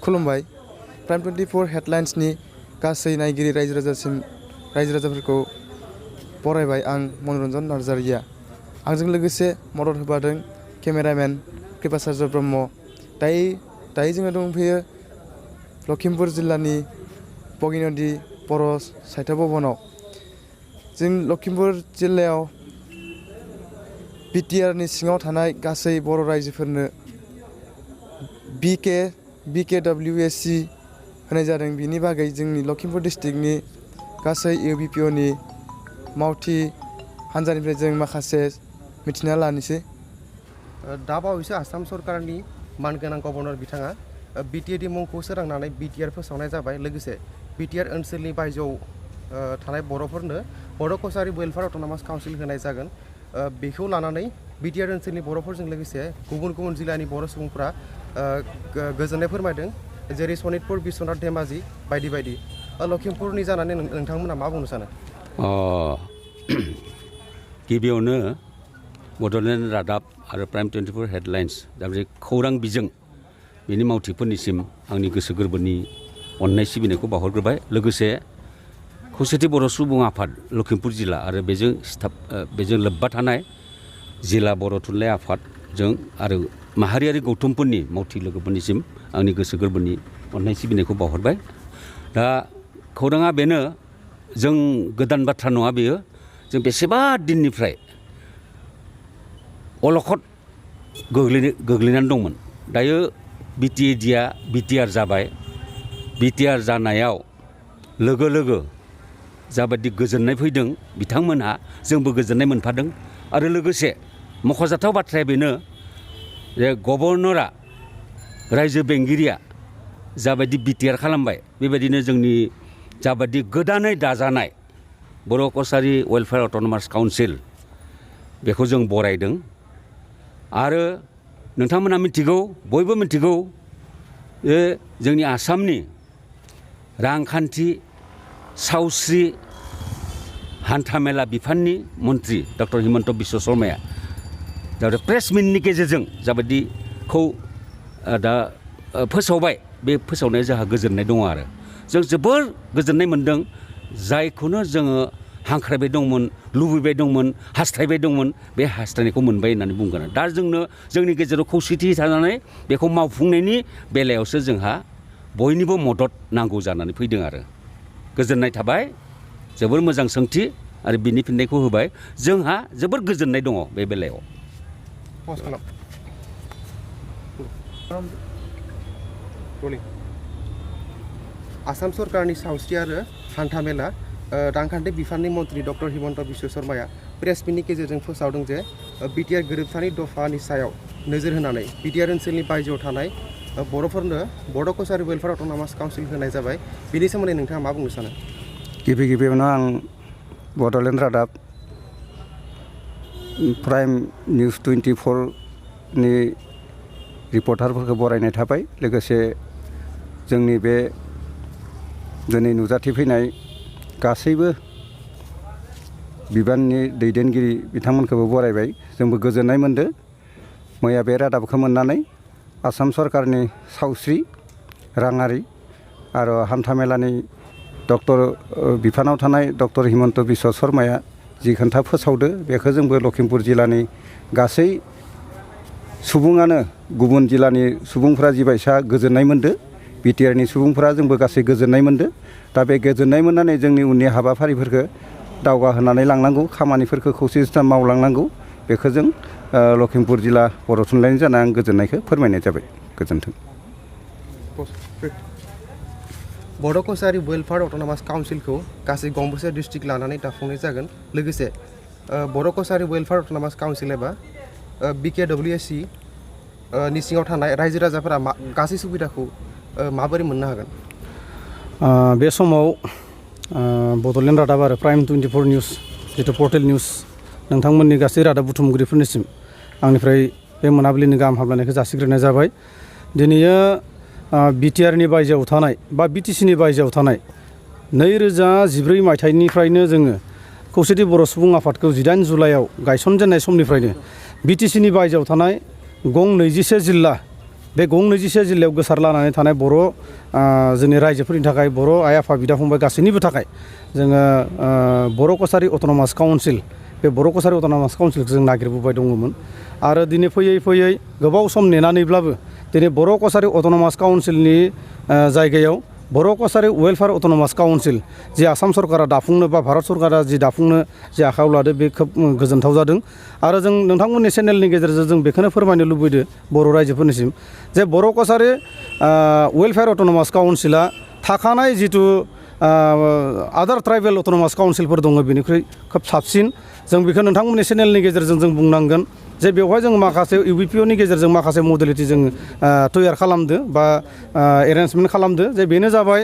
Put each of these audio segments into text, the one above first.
खुलुमबाय प्राइम 24 हेडलाइन्सनि गासै नायगिरि रायजो राजाफोरखौ बरायबाय आं मनरन्जन नार्जारिया। आंजों लोगोसे मदद होफादों केमेरामेन कृपाचार्य ब्रह्म। दायो जोङो दंफैयो लखिमपुर जिल्लानि बगिनदि बर' साहित्य भवनाव। जों लखिमपुर जिल्लायाव बिटिआरनि सिङाव थानाय गासै बर' रायजोफोरनो BKWSC होनाय जादों। बिनि बागै जोंनि लखिमपुर डिस्ट्रिक्टनि गासै UBPOनि मावथि हान्जानिफ्राय जों माखासे मिथिना लानोसै। दा बावैसो आसाम सरकारनि मानगोनां गभर्नर बिथाङा बिटिआरनि मुंखौ सोरांनानै बिटिआर फोसावनाय जाबाय। लोगोसे बिटिआर ओनसोलनि बायजोआव थानाय बर'फोरनो बर' कसारि वेलफेयार अट'नमास काउन्सिल होनाय जागोन। बेखौ लानानै बिटिआर ओनसोलनि बर'फोरजों लोगोसे गुबुन गुबुन जिल्लानि बर' सुबुंफोरा गोजोननाय फोरमायदों, जेरै सनितपुर, बिश्वनाथ, धेमाजि बायदि बायदि। लखिमपुरनि जानानै नोंथांमोना मा बुंनो सानो? गिबियावनो बड'लेण्ड रादाब आरो प्राइम 24 हेडलाइन्स दा बे खौरां बिजों बेनि मावथिफोरनिसिम आंनि गोसो गोरबोनि अननाय सिबिनायखौ बावहरग्रोबाय। लोगोसे खौसेथि बर' सुबुं आफाद लखिमपुर जिल्ला आरो बेजों लोब्बा थानाय जिल्ला बर' थुनलाइ आफादजों आरो माहारियारि गौथुमफोरनि मावथि लोगोफोरनिसिम आंनि गोसो गोरबोनि अननाय सिबिनायखौ बावहरबाय। दा खौराङा बेनो, जों गोदान बाथ्रा नङा बेयो। जों बेसेबा दिननिफ्राय अलखद गोग्लैनानै दंमोन। दायो बिटिआर जाबाय। बिटिआर जानायाव लोगो लोगो जाबायदि गोजोननाय फैदों बिथांमोनहा, जोंबो गोजोननाय मोनफादों। आरो लोगोसे मख'जाथाव बाथ्राया बेनो जे गभर्नरा, रायजो बेंगिरिया जाबायदि बिटिआर खालामबाय, बेबायदिनो जोंनि जाबायदि गोदानै दाजानाय बर' कसारि वेलफेयार अट'नमास काउन्सिल बेखौ जों बरायदों। आरो नोंथांमोनहा मिथिगौ, बयबो मिथिगौ जे जोंनि आसामनि रांखान्थि, सावस्रि, हान्थामेला बिफाननि मन्त्रि डक्टर हिमन्त बिश्व शर्माया दा प्रेस मिटनि गेजेरजों जाबायदिखौ दा फोसावबाय, बे फोसावनाया जोंहा गोजोननाय दङ। आरो जों जोबोर गोजोननाय मोन्दों। जायखौनो जोङो हांख्रायबाय दंमोन, लुबैबाय दंमोन, हास्थायबाय दंमोन, बे हास्थायनायखौ मोनबाय होननानै बुंगोन। दा जोंनि गेजेराव खौसेथि थानानै बेखौ मावफुंनायनि बेलायावसो जोंहा बयनिबो मदद नांगौ जानानै फैदों। आरो गोजोननाय थाबाय, जोबोर मोजां सोंथि आरो बिनि फिननायखौ होबाय। जोंहा जोबोर गोजोननाय दङ बे बेलायाव। आसाम सरकारनि सावस्रि आरो हान्थामेला रांखान्थि बिफाननि मन्त्रि डक्टर हिमन्त बिश्व शर्माया प्रेस मिटनि गेजेरजों फोसावदों जे बिटिआर गोरोबथानि दफानि सायाव नोजोर होनानै बिटिआर ओनसोलनि बायजोआव थानाय बर'फोरनो बर' कसारि वेलफेयार अट'नमास काउन्सिल होनाय जाबाय। बिनि सोमोन्दै नोंथाङा मा बुंनो सानो? गिबियावनो आं बड'लेण्ड रादाब प्राइम निउस 24नि रिपर्टारफोरखौ बरायनाय थाबाय। लोगोसे जोंनि बे दिनै नुजाथिफैनाय गासैबो बिबाननि दैदेनगिरि बिथांमोनखौबो बरायबाय। जोंबो गोजोननाय मोनदों मैया बे रादाबखौ मोननानै। आसाम सरकारनि सावस्रि, राङारि आरो हान्थामेलानि बिफानाव थानाय डक्टर हिमन्त बिश्व शर्माया जि खोन्था फोसावदो, बेखौ जोंबो लखिमपुर जिल्लानि गासै सुबुङानो, गुबुन जिल्लानि सुबुंफ्रा जिबायसा गोजोननाय मोनदो, बिटिआरनि सुबुंफ्रा जोंबो गासै गोजोननाय मोनदो। दा बे गोजोननाय मोननानै जोंनि उननि हाबाफारिफोरखौ दावगाहोनानै लांनांगौ, खामानिफोरखौ खौसेथि मावलांनांगौ, बेखौ जों लखिमपुर जिल्ला बर' थुनलाइनि जाना आं गोजोननायखौ फोरमायनाय जाबाय। गोजोन्थों। बर' कसारि वेलफेयार अट'नमास काउन्सिलखौ गासै गंबेसे डिस्ट्रिक्ट लानानै दाफुंनाय जागोन? लोगोसे बर' कसारि वेलफेयार अट'नमास काउन्सिल एबा BKWSC नि सिङाव थानाय रायजो राजाफोरा गासै सुबिदाखौ माबोरै मोननो हागोन? बे समाव बड'लेण्ड रादाब आरो प्राइम 24 निउस जिथु पर्टेल निउस नोंथांमोननि गासै रादाब बुथुमगिरिफोरनिसिम आंनिफ्राय बे मोनाबिलिनि गाहाम हामलायनायखौ जासिग्रोनाय जाबाय। दिनैयो बिटिआरनि बायजोआव थानाय बा बिटिसिनि बायजोआव थानाय 2014 मायथाइनिफ्रायनो जोङो खौसेथि बर' सुबुं आफादखौ 18 जुलाइआव गायसनजेननाय समनिफ्रायनो बिटिसिनि बायजोआव थानाय गं 21 जिल्ला बे गं 24 जिल्लायाव गोसार लानानै थानाय बर' जोंनि रायजोफोरनि थाखाय बर' आइ आफा बिदा फंबाय गासैनिबो थाखाय जोङो बर' कसारि अट'नमास काउन्सिल बे बर' कसारि अट'नमास काउन्सिलखौ जों नागिरबोबाय दङमोन आरो दिनै फैयै फैयै गोबाव सम नेनानैब्लाबो दिनै बर' कसारि अट'नमास काउन्सिलनि जायगायाव बर' कसारि वेलफेयार अट'नमास काउन्सिल जि आसाम सरकारा दाफुंनो बा भारत सरकारा जि दाफुंनो जि आखायाव लादो बे खोब गोजोनथाव जादों आरो जों नोंथांमोननि चेनेलनि गेजेरजों जों बेखौनो फोरमायनो लुबैदो बर' रायजोफोरनिसिम जे बर' कसारि वेलफेयार अट'नमास काउन्सिला थाखानाय जिथु आदार ट्राइबेल अट'नमास काउन्सिलफोर दङ बेनिख्रुइ खोब साबसिन जों बेखौ नोंथांमोननि चेनेलनि गेजेरजों जों बुंनांगोन जे बेवहाय जों माखासे इउबिपिअनि गेजेरजों माखासे मडेलिटि जों तैयार खालामदो बा एरेन्जमेन्ट खालामदो जे बेनो जाबाय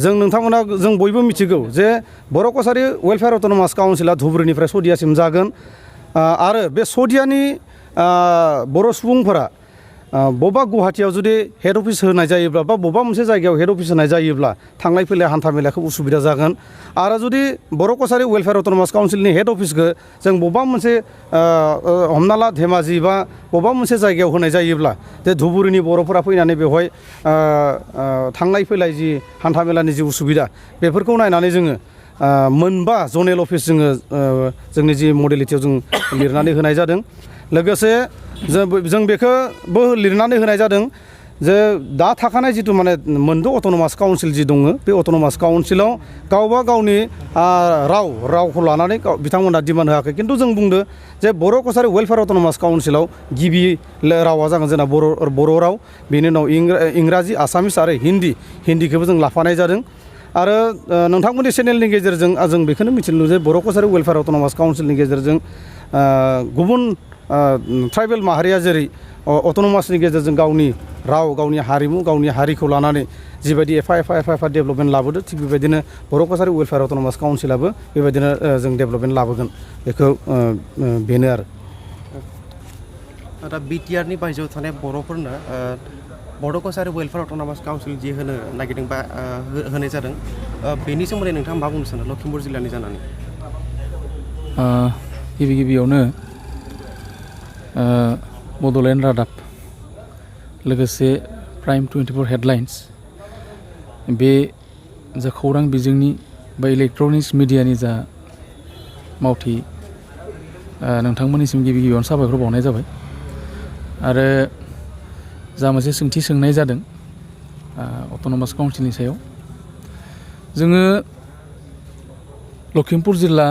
जों नोंथांमोना जों बयबो मिथिगौ जे बर' कसारि वेलफेयार अट'नमास काउन्सिला धुबुरीनिफ्राय सदियासिम जागोन आरो बे सदियानि बर' सुबुंफोरा बबेबा गुवाहाटियाव जुदि हेड अफिस होनाय जायोब्ला बा बबेबा मोनसे जायगायाव हेड अफिस होनाय जायोब्ला थांलाय फैलाय हान्था मेलाखौ उसुबिदा जागोन आरो जुदि बर' कसारि वेलफेयार अट'नमास काउन्सिलनि हेड अफिसखौ जों बबेबा मोनसे हमना ला धेमाजि बा बबेबा मोनसे जायगायाव होनाय जायोब्ला जे धुबुरीनि बर'फोरा फैनानै बेवहाय थांलाय फैलाय जि हान्था मेलानि जि उसुबिदा बेफोरखौ नायनानै जोङो मोनबा जनेल अफिस जोङो जोंनि जि मडेलिटियाव जों लिरनानै होनाय जादों लोगोसे जों बेखौबो लिरनानै होनाय जादों जे दा थाखानाय जिथु माने मोनद' अट'नमास काउन्सिल जि दङ बे अट'नमास काउन्सिलाव गावबा गावनि रावखौ लानानै बिथांमोनहा डिमान्ड होआखै खिन्थु जों बुंदो जे बर' कसारि वेलफेयार अट'नमास काउन्सिलाव गिबि रावा जागोन जोंना बर' राव बेनि उनाव इंराजि आसामिस आरो हिन्दीखौबो जों लाफानाय जादों आरो नोंथांमोननि चेनेलनि गेजेरजों जों बेखौनो मिथिनो लुबैयो जे बर' कसारि वेलफेयार अट'नमास काउन्सिलनि गेजेरजों गुबुन ट्राइबेल माहारिया जेरै अट'नमासनि गेजेरजों गावनि राव गावनि हारिमु गावनि हारिखौ लानानै जिबायदि एफा डेभेलपमेन्ट लाबोदो थिग बेबायदिनो बर' कसारि वेलफेयार अट'नमास काउन्सिलाबो बेबायदिनो जों डेभेलपमेन्ट लाबोगोन बेखौ बेनो आरो दा बिटिआरनि बायजोआव थानाय बर'फोरनो बर' कसारि वेलफेयार अट'नमास काउन्सिल जि होनो नागिरदों बा होनाय जादों बेनि सोमोन्दै नोंथाङा मा बुंनो सानो लखिमपुर जिल्लानि जानानै गिबियावनो बड'लेण्ड रादाब लोगोसे प्राइम 24 हेडलाइन्स बे जा खौरां बिजोंनि बा इलेक्ट्रनिक्स मिडियानि जा मावथि नोंथांमोननिसिम गिबियावनो साबायखर बावनाय जाबाय आरो जा मोनसे सोंथि सोंनाय जादों अट'नमास काउन्सिलनि सायाव जोङो लखिमपुर जिल्ला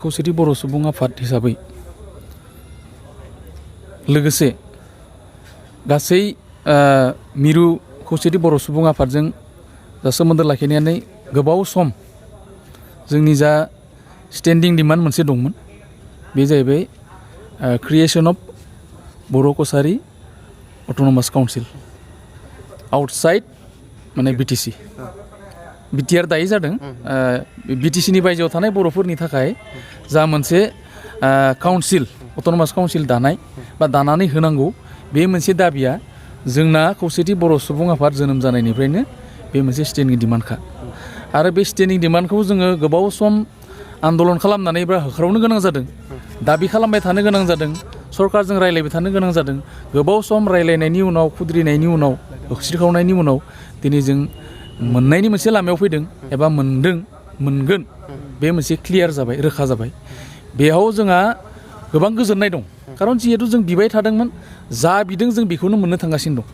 खौसेथि बर' सुबुं आफाद हिसाबै लोगोसे गासै मिरु खौसेथि बर' सुबुं आफादजों जा सोमोन्दो लाखिनानै गोबाव सम जोंनि जा स्टेन्डिं डिमान्ड मोनसे दंमोन बे जाहैबाय creation of Bodo' Kachari autonomous council outside माने बिटिसि बिटिआर दायो जादों बिटिसिनि बायजोआव थानाय बर'फोरनि थाखाय जा मोनसे काउन्सिल अट'नमास काउन्सिल दानाय बा दानानै होनांगौ बे मोनसे दाबिया जोंना खौसेथि बर' सुबुं आफाद जोनोम जानायनिफ्रायनो बे मोनसे स्टेन्डिं डिमान्डखा आरो बे स्टेन्डिं डिमान्डखौ जोङो गोबाव सम आन्दलन खालामनानै बा होख्रावनो गोनां जादों दाबि खालामबाय थानो गोनां जादों सरकारजों रायलायबाय थानो गोनां जादों गोबाव सम रायलायनायनि उनाव खुद्रिनायनि उनाव होख्रिखावनायनि उनाव दिनै जों मोननायनि मोनसे लामायाव फैदों एबा मोनगोन बे मोनसे क्लियार जाबाय रोखा जाबाय बेयाव जोंहा गोबां गोजोननाय दं खारन जिहेतु जों बिबाय थादोंमोन जा बिदों जों बेखौनो मोननो थांगासिनो दं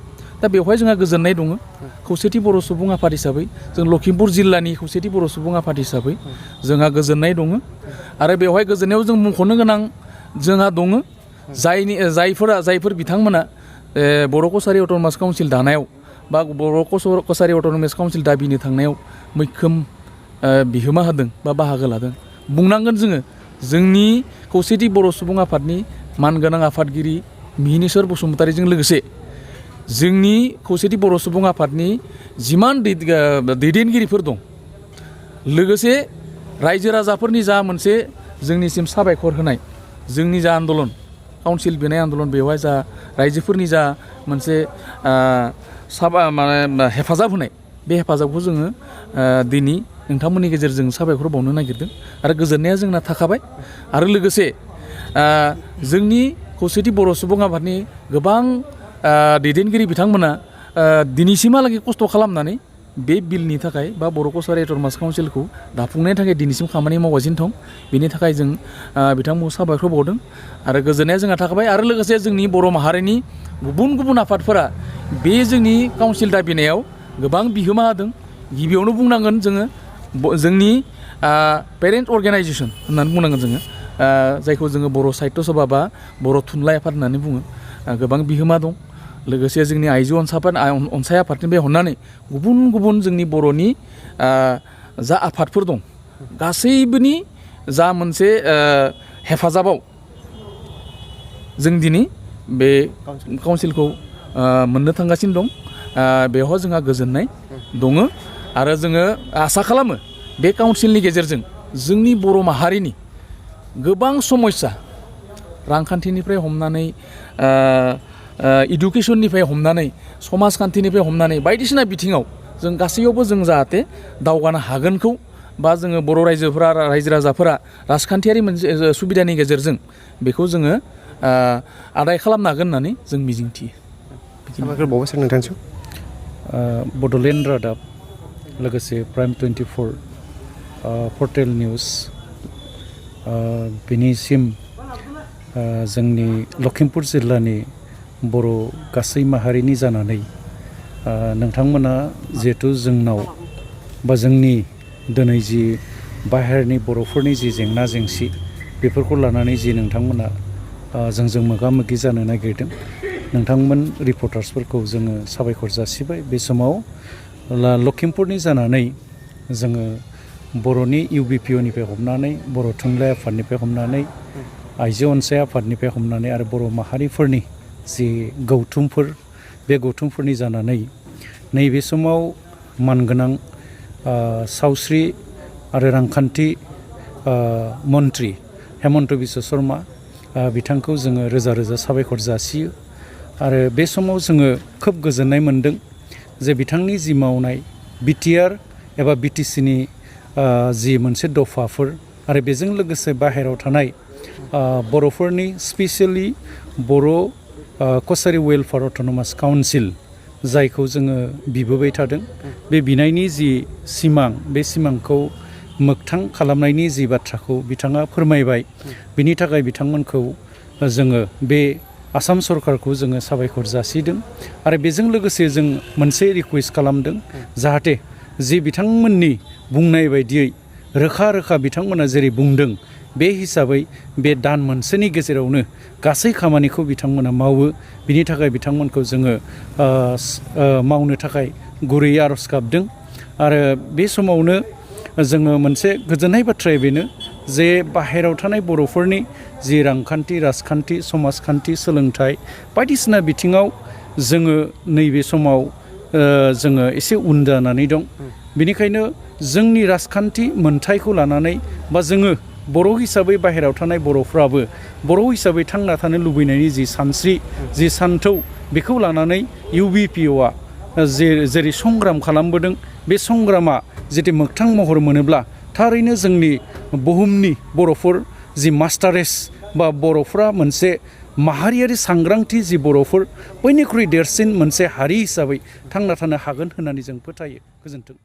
दा बेवहाय जोंहा गोजोननाय दङ खौसेथि बर' सुबुं आफाद हिसाबै जों लखिमपुर जिल्लानि खौसेथि बर' सुबुं आफाद हिसाबै जोंहा गोजोननाय दङ आरो बेवहाय गोजोननायाव जों मुंख'नो गोनां जोंहा दङ जायफोर बिथांमोना बर' कसारि अट'नमास काउन्सिल दानायाव बा बर' कसारि अट'नमास काउन्सिल दाबिनो थांनायाव मैखोम बिहोमा होदों बा बाहागो लादों बुंनांगोन जोङो जोंनि खौसेथि बर' सुबुं आफादनि मानगोनां आफादगिरि मिहिनेश्वर बसुमतारीजों लोगोसे जोंनि खौसेथि बर' सुबुं आफादनि जिमान दैदेनगिरिफोर दं लोगोसे रायजो राजाफोरनि जा मोनसे जोंनिसिम साबायखर होनाय जोंनि जा आन्दलन काउन्सिल बिनाय आन्दलन बेवहाय जा रायजोफोरनि जा मोनसे हेफाजाब होनाय बे हेफाजाबखौ जोङो दिनै नोंथांमोननि गेजेरजों साबायखर बावनो नागिरदों आरो गोजोननाया जोंना थाखाबाय आरो लोगोसे जोंनि खौसेथि बर' सुबुं आफादनि गोबां दैदेनगिरि बिथांमोना दिनैसिमहालागै खस्थ' खालामनानै बे बिलनि थाखाय बा बर' कसारि अट'नमास काउन्सिलखौ दाफुंनायनि थाखाय दिनैसिम खामानि मावगासिनो दं। बेनि थाखाय जों बिथांमोनखौ साबायखर बावदों आरो गोजोननाया जोंहा थाखाबाय। आरो लोगोसे जोंनि बर' माहारिनि गुबुन गुबुन आफादफोरा बे जोंनि काउन्सिल दाबिनायाव गोबां बिहोमा होदों। गिबियावनो बुंनांगोन जोङो जोंनि पेरेन्ट अर्गेनाइजेसन होननानै बुंनांगोन जोङो, जायखौ जोङो बर' साहित्य सभा बा बर' थुनलाइ आफाद होननानै बुङो। गोबां बिहोमा दं। लोगोसे जोंनि आइजो अनसाय आफादनिफ्राय हमनानै गुबुन गुबुन जोंनि बर'नि जा आफादफोर दं गासैबोनि जा मोनसे हेफाजाबाव जों दिनै बे काउन्सिलखौ मोननो थांगासिनो दं। बेवहाय जोंहा गोजोननाय दङ आरो जोङो आसा खालामो बे काउन्सिलनि गेजेरजों जोंनि बर' माहारिनि गोबां समस्या, रांखान्थिनिफ्राय हमनानै इडुकेसननिफ्राय हमनानै समाजखान्थिनिफ्राय हमनानै बायदिसिना बिथिङाव जों गासैयावबो जों जाहाथे दावगानो हागोनखौ बा जोङो बर' रायजोफोरा रायजो राजाफोरा राजखान्थियारि मोनसे सुबिदानि गेजेरजों बेखौ जोङो आदाय खालामनो हागोन होननानै जों मिजिंथियो। साबायखर बावबाय सार नोंथांसिम। बड'लेण्ड रादाब लोगोसे प्राइम 24 पर्टेल निउस बिनिसिम जोंनि लखिमपुर जिल्लानि बर' गासै माहारिनि जानानै नोंथांमोना जिहेथु जोंनाव बा जोंनि दिनै जि बाहेरनि बर'फोरनि जि जेंना जेंसि बेफोरखौ लानानै जि नोंथांमोना जोंजों मोगा मोगि जानो नागिरदों, नोंथांमोन रिपर्टार्सफोरखौ जोङो साबायखर जासिबाय। बे समाव लखिमपुरनि जानानै जोङो बर'नि UBPOनिफ्राय हमनानै बर' थुनलाइ आफादनिफ्राय हमनानै आइजो अनसाय आफादनिफ्राय हमनानै आरो बर' माहारिफोरनि जि गौथुमफोर, बे गौथुमफोरनि जानानै नैबे समाव मानगोनां सावस्रि आरो रांखान्थि मन्त्रि हेमन्त बिश्व शर्मा बिथांखौ जोङो रोजा रोजा साबायखर जासियो। आरो बे समाव जोङो खोब गोजोननाय मोनदों जे बिथांनि जि मावनाय BTR एबा BTCनि जि मोनसे दफाफोर आरो बेजों लोगोसे बाहेरायाव थानाय बर'फोरनि स्पेसियेलि बर' कसारि वेलफेयार अट'नमास काउन्सिल जायखौ जोङो बिबोबाय थादों, बे बिनायनि जि सिमां, बे सिमांखौ मोगथां खालामनायनि जि बाथ्राखौ बिथाङा फोरमायबाय। बिनि थाखाय बिथांमोनखौ जोङो बे आसाम सरकारखौ जोङो साबायखर जासिदों। आरो बेजों लोगोसे जों मोनसे रिकुवेस्ट खालामदों जाहाथे जि बिथांमोननि बुंनाय बायदियै रोखा रोखा बिथांमोना जेरै बुंदों बे हिसाबै बे दान मोनसेनि गेजेरावनो गासै खामानिखौ बिथांमोना मावो। बिनि थाखाय बिथांमोनखौ जोङो मावनो थाखाय गुरैयै आर'ज गाबदों। आरो बे समावनो जोङो मोनसे गोजोननाय बाथ्राया बेनो जे बाहेरायाव थानाय बर'फोरनि जि रांखान्थि, राजखान्थि, समाजखान्थि, सोलोंथाइ बायदिसिना बिथिङाव जोङो नैबे समाव जोङो एसे उन जानानै दं। बेनिखायनो जोंनि राजखान्थि मोन्थायखौ लानानै बा जोङो बर' हिसाबै बाहेरायाव थानाय बर'फ्राबो बर' हिसाबै थांना थानो लुबैनायनि जि सानस्रि, जि सान्थौ, बेखौ लानानै UBPOआ जेरै संग्राम खालामबोदों, बे संग्रामा जुदि मोगथां महर मोनोब्ला थारैनो जोंनि बुहुमनि बर'फोर जि मास्टारेस बा बर'फ्रा मोनसे माहारियारि सांग्रांथि जि बर'फोर बयनिख्रुइ देरसिन मोनसे हारि हिसाबै थांना थानो हागोन होननानै जों फोथायो। गोजोन्थों।